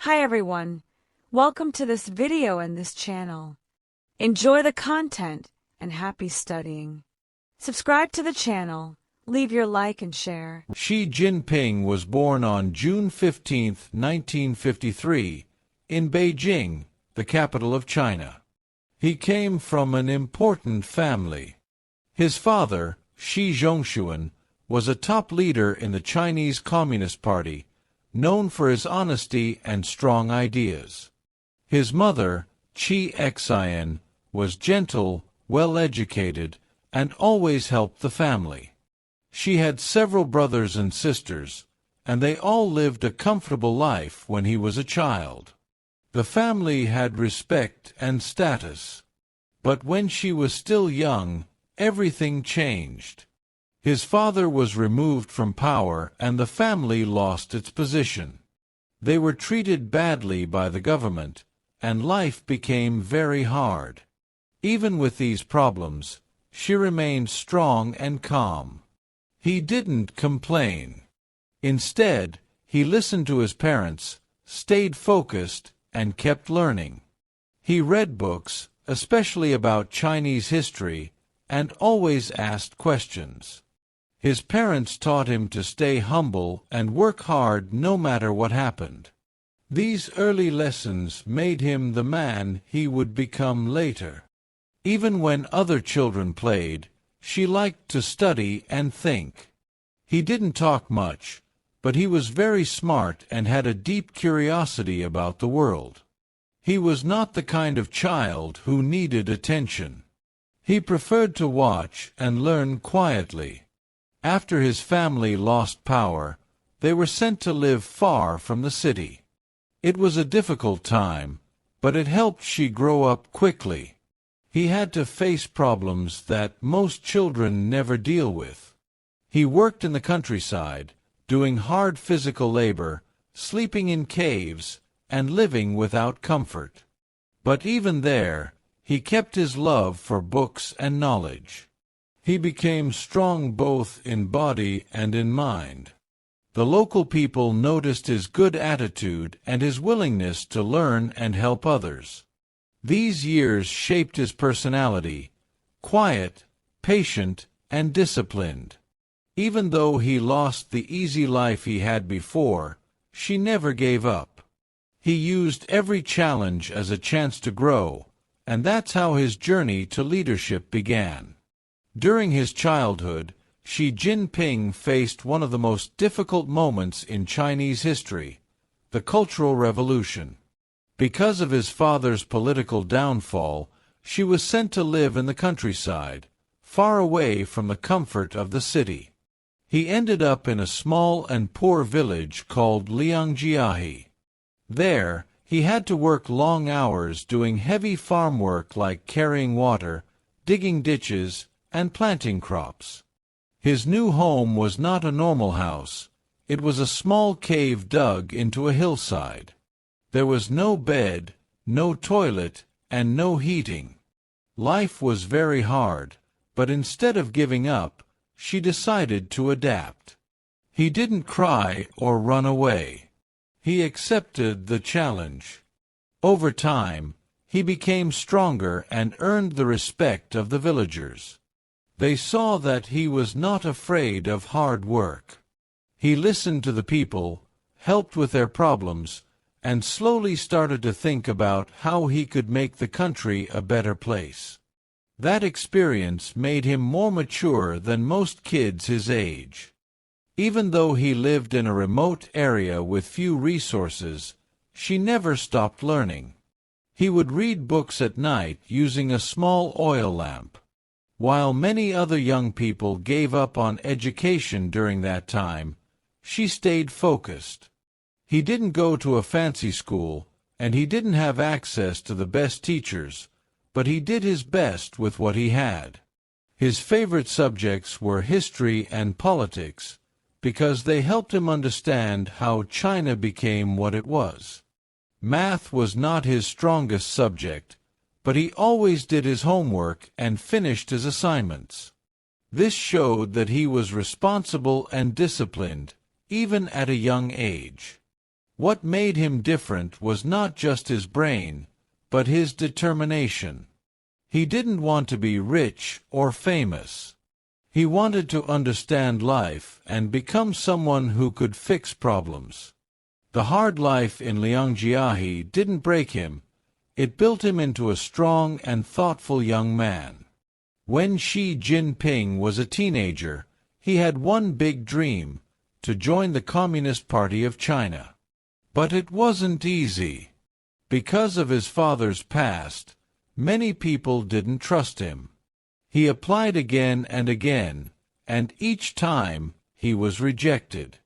Hi everyone, welcome to this video and this channel. Enjoy the content and happy studying. Subscribe to the channel, leave your like and share. Xi Jinping was born on June 15, 1953, in Beijing, the capital of China. He came from an important family. His father, Shi Zhongshuan, was a top leader in the Chinese Communist Party, known for his honesty and strong ideas. His mother, Qi Xian, was gentle, well-educated, and always helped the family. She had several brothers and sisters, and they all lived a comfortable life when he was a child. The family had respect and status. But when she was still young, everything changed. His father was removed from power and the family lost its position. They were treated badly by the government, and life became very hard. Even with these problems, she remained strong and calm. He didn't complain. Instead, he listened to his parents, stayed focused, and kept learning. He read books, especially about Chinese history, and always asked questions. His parents taught him to stay humble and work hard no matter what happened. These early lessons made him the man he would become later. Even when other children played, she liked to study and think. He didn't talk much, but he was very smart and had a deep curiosity about the world. He was not the kind of child who needed attention. He preferred to watch and learn quietly. After his family lost power, they were sent to live far from the city. It was a difficult time, but it helped Xi grow up quickly. He had to face problems that most children never deal with. He worked in the countryside, doing hard physical labor, sleeping in caves, and living without comfort. But even there, he kept his love for books and knowledge. He became strong both in body and in mind. The local people noticed his good attitude and his willingness to learn and help others. These years shaped his personality, quiet, patient, and disciplined. Even though he lost the easy life he had before, Xi never gave up. He used every challenge as a chance to grow, and that's how his journey to leadership began. During his childhood, Xi Jinping faced one of the most difficult moments in Chinese history, the Cultural Revolution. Because of his father's political downfall, Xi was sent to live in the countryside, far away from the comfort of the city. He ended up in a small and poor village called Liangjiahe. There, he had to work long hours doing heavy farm work like carrying water, digging ditches, and planting crops. His new home was not a normal house. It was a small cave dug into a hillside. There was no bed, no toilet, and no heating. Life was very hard, but instead of giving up, she decided to adapt. He didn't cry or run away. He accepted the challenge. Over time, he became stronger and earned the respect of the villagers. They saw that he was not afraid of hard work. He listened to the people, helped with their problems, and slowly started to think about how he could make the country a better place. That experience made him more mature than most kids his age. Even though he lived in a remote area with few resources, Xi never stopped learning. He would read books at night using a small oil lamp. While many other young people gave up on education during that time, Xi stayed focused. He didn't go to a fancy school, and he didn't have access to the best teachers, but he did his best with what he had. His favorite subjects were history and politics, because they helped him understand how China became what it was. Math was not his strongest subject, but he always did his homework and finished his assignments. This showed that he was responsible and disciplined, even at a young age. What made him different was not just his brain, but his determination. He didn't want to be rich or famous. He wanted to understand life and become someone who could fix problems. The hard life in Liangjiahe didn't break him. It built him into a strong and thoughtful young man. When Xi Jinping was a teenager, he had one big dream: to join the Communist Party of China. But it wasn't easy. Because of his father's past, many people didn't trust him. He applied again and again, and each time he was rejected.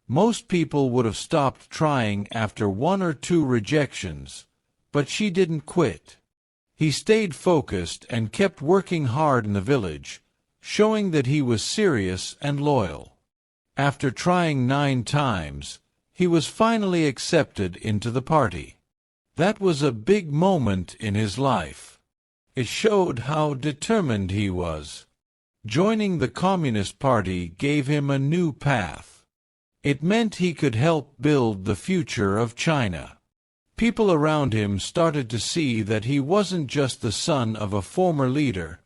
Most people would have stopped trying after one or two rejections, but Xi didn't quit. He stayed focused and kept working hard in the village, showing that he was serious and loyal. After trying 9 times, he was finally accepted into the party. That was a big moment in his life. It showed how determined he was. Joining the Communist Party gave him a new path. It meant he could help build the future of China. People around him started to see that he wasn't just the son of a former leader.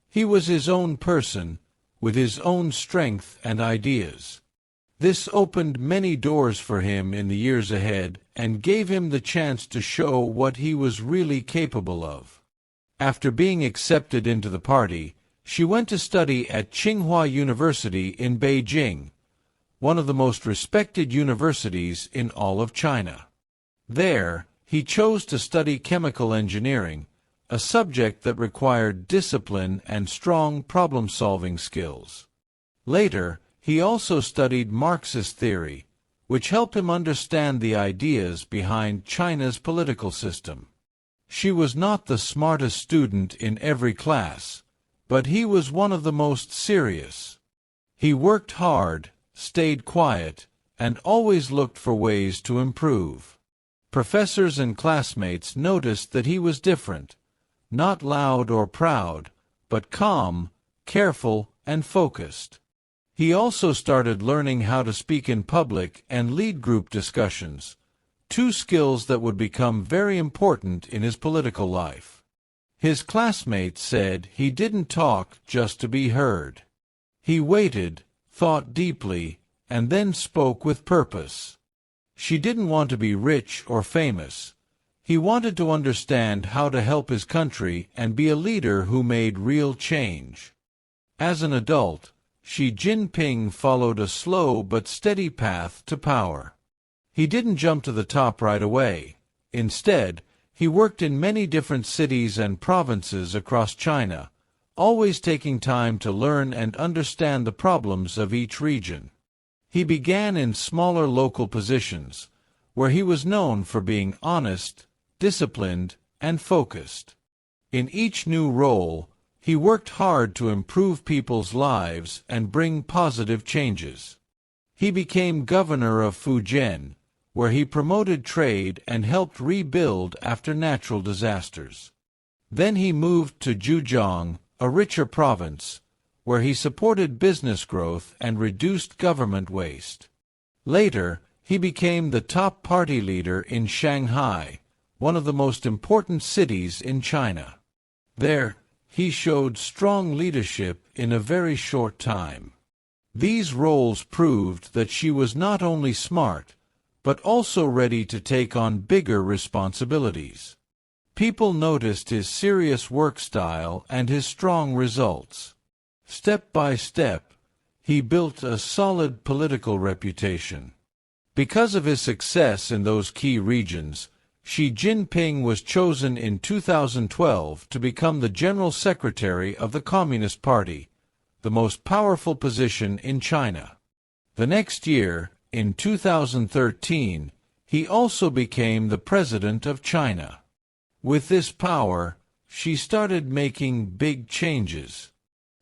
He was his own person, with his own strength and ideas. This opened many doors for him in the years ahead and gave him the chance to show what he was really capable of. After being accepted into the party, she went to study at Tsinghua University in Beijing, one of the most respected universities in all of China. There, he chose to study chemical engineering, a subject that required discipline and strong problem-solving skills. Later, he also studied Marxist theory, which helped him understand the ideas behind China's political system. She was not the smartest student in every class, but he was one of the most serious. He worked hard, stayed quiet, and always looked for ways to improve. Professors and classmates noticed that he was different, not loud or proud, but calm, careful, and focused. He also started learning how to speak in public and lead group discussions, 2 skills that would become very important in his political life. His classmates said he didn't talk just to be heard. He waited, thought deeply, and then spoke with purpose. She didn't want to be rich or famous. He wanted to understand how to help his country and be a leader who made real change. As an adult, Xi Jinping followed a slow but steady path to power. He didn't jump to the top right away. Instead, he worked in many different cities and provinces across China, always taking time to learn and understand the problems of each region. He began in smaller local positions, where he was known for being honest, disciplined, and focused. In each new role, he worked hard to improve people's lives and bring positive changes. He became governor of Fujian, where he promoted trade and helped rebuild after natural disasters. Then he moved to Zhejiang, a richer province, where he supported business growth and reduced government waste. Later, he became the top party leader in Shanghai, one of the most important cities in China. There, he showed strong leadership in a very short time. These roles proved that she was not only smart, but also ready to take on bigger responsibilities. People noticed his serious work style and his strong results. Step by step, he built a solid political reputation. Because of his success in those key regions, Xi Jinping was chosen in 2012 to become the General Secretary of the Communist Party, the most powerful position in China. The next year, in 2013, he also became the President of China. With this power, Xi started making big changes.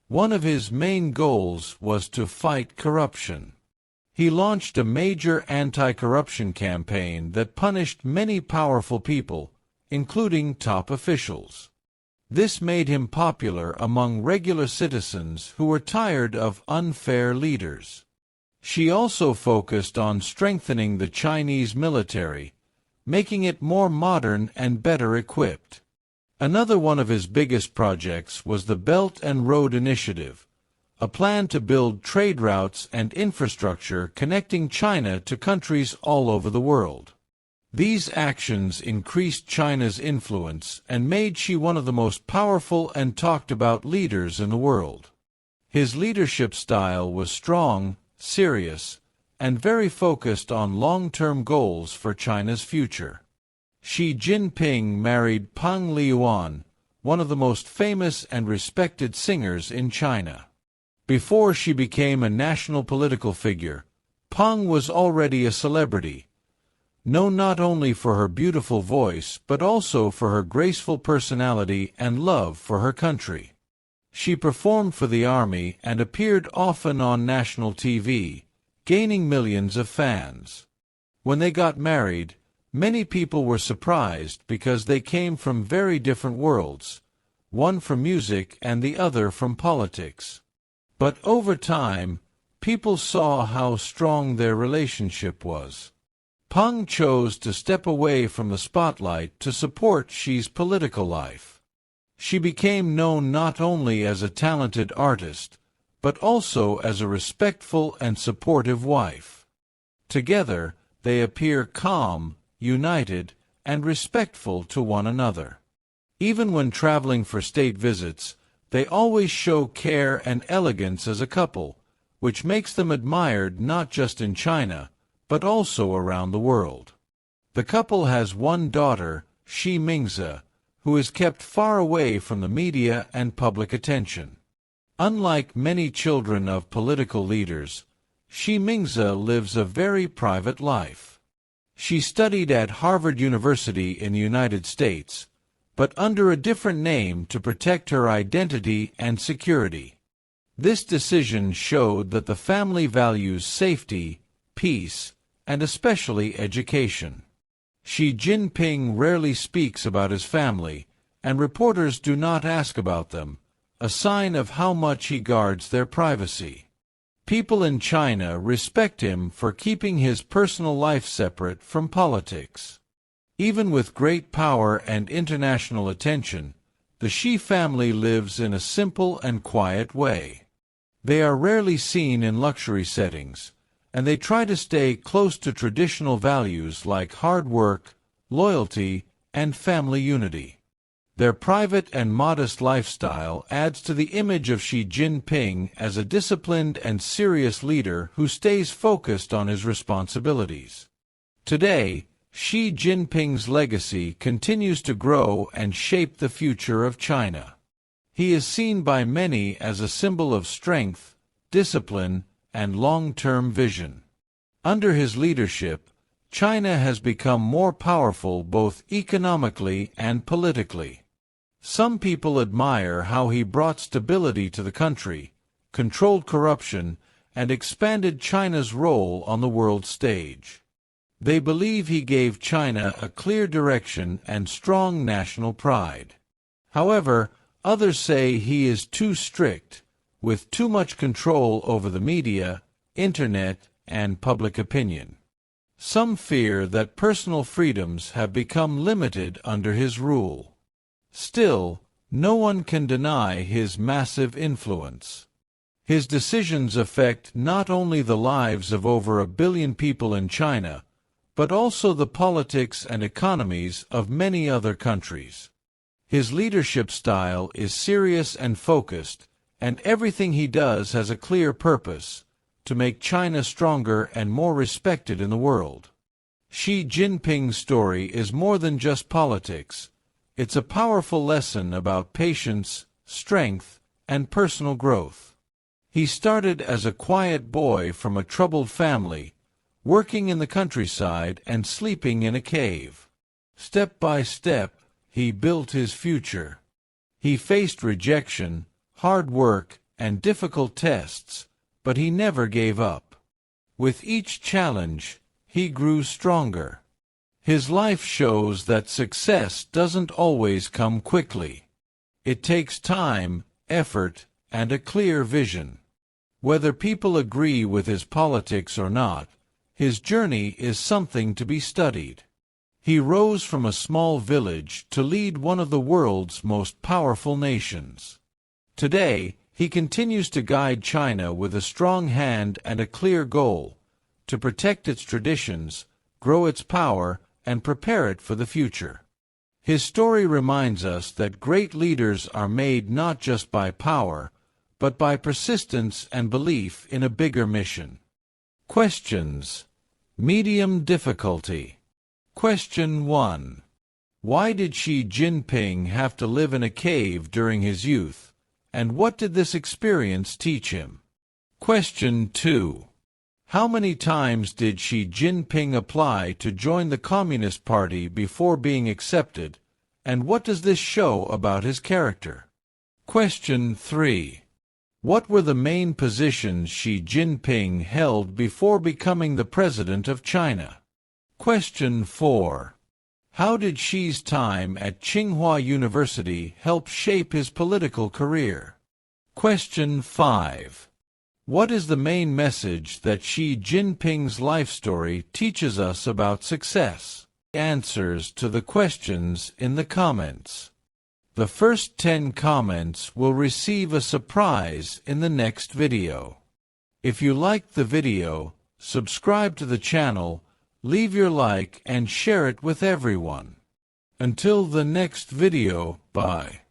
One of his main goals was to fight corruption. He launched a major anti-corruption campaign that punished many powerful people, including top officials. This made him popular among regular citizens who were tired of unfair leaders. She also focused on strengthening the Chinese military, making it more modern and better equipped. Another one of his biggest projects was the Belt and Road Initiative, a plan to build trade routes and infrastructure connecting China to countries all over the world. These actions increased China's influence and made Xi one of the most powerful and talked about leaders in the world. His leadership style was strong, serious, and very focused on long-term goals for China's future. Xi Jinping married Peng Liyuan, one of the most famous and respected singers in China. Before she became a national political figure, Peng was already a celebrity, known not only for her beautiful voice but also for her graceful personality and love for her country. She performed for the army and appeared often on national TV, gaining millions of fans. When they got married, many people were surprised because they came from very different worlds, one from music and the other from politics. But over time, people saw how strong their relationship was. Peng chose to step away from the spotlight to support Xi's political life. She became known not only as a talented artist, but also as a respectful and supportive wife. Together, they appear calm, united, and respectful to one another. Even when traveling for state visits, they always show care and elegance as a couple, which makes them admired not just in China, but also around the world. The couple has one daughter, Xi Mingzi, who is kept far away from the media and public attention. Unlike many children of political leaders, Xi Mingzi lives a very private life. She studied at Harvard University in the United States, but under a different name to protect her identity and security. This decision showed that the family values safety, peace, and especially education. Xi Jinping rarely speaks about his family, and reporters do not ask about them, a sign of how much he guards their privacy. People in China respect him for keeping his personal life separate from politics. Even with great power and international attention, the Xi family lives in a simple and quiet way. They are rarely seen in luxury settings, and they try to stay close to traditional values like hard work, loyalty, and family unity. Their private and modest lifestyle adds to the image of Xi Jinping as a disciplined and serious leader who stays focused on his responsibilities. Today, Xi Jinping's legacy continues to grow and shape the future of China. He is seen by many as a symbol of strength, discipline, and long-term vision. Under his leadership, China has become more powerful both economically and politically. Some people admire how he brought stability to the country, controlled corruption, and expanded China's role on the world stage. They believe he gave China a clear direction and strong national pride. However, others say he is too strict, with too much control over the media, internet, and public opinion. Some fear that personal freedoms have become limited under his rule. Still, no one can deny his massive influence. His decisions affect not only the lives of over 1 billion people in China, but also the politics and economies of many other countries. His leadership style is serious and focused, and everything he does has a clear purpose, to make China stronger and more respected in the world. Xi Jinping's story is more than just politics. It's a powerful lesson about patience, strength, and personal growth. He started as a quiet boy from a troubled family, working in the countryside and sleeping in a cave. Step by step, he built his future. He faced rejection, hard work, and difficult tests, but he never gave up. With each challenge, he grew stronger. His life shows that success doesn't always come quickly. It takes time, effort, and a clear vision. Whether people agree with his politics or not, his journey is something to be studied. He rose from a small village to lead one of the world's most powerful nations. Today, he continues to guide China with a strong hand and a clear goal: to protect its traditions, grow its power, and prepare it for the future. His story reminds us that great leaders are made not just by power, but by persistence and belief in a bigger mission. Questions. Medium difficulty. Question 1. Why did Xi Jinping have to live in a cave during his youth, and what did this experience teach him? Question 2. How many times did Xi Jinping apply to join the Communist Party before being accepted, and what does this show about his character? Question 3. What were the main positions Xi Jinping held before becoming the President of China? Question 4. How did Xi's time at Tsinghua University help shape his political career? Question 5. What is the main message that Xi Jinping's life story teaches us about success? Answers to the questions in the comments. The first 10 comments will receive a surprise in the next video. If you liked the video, subscribe to the channel, leave your like and share it with everyone. Until the next video, bye.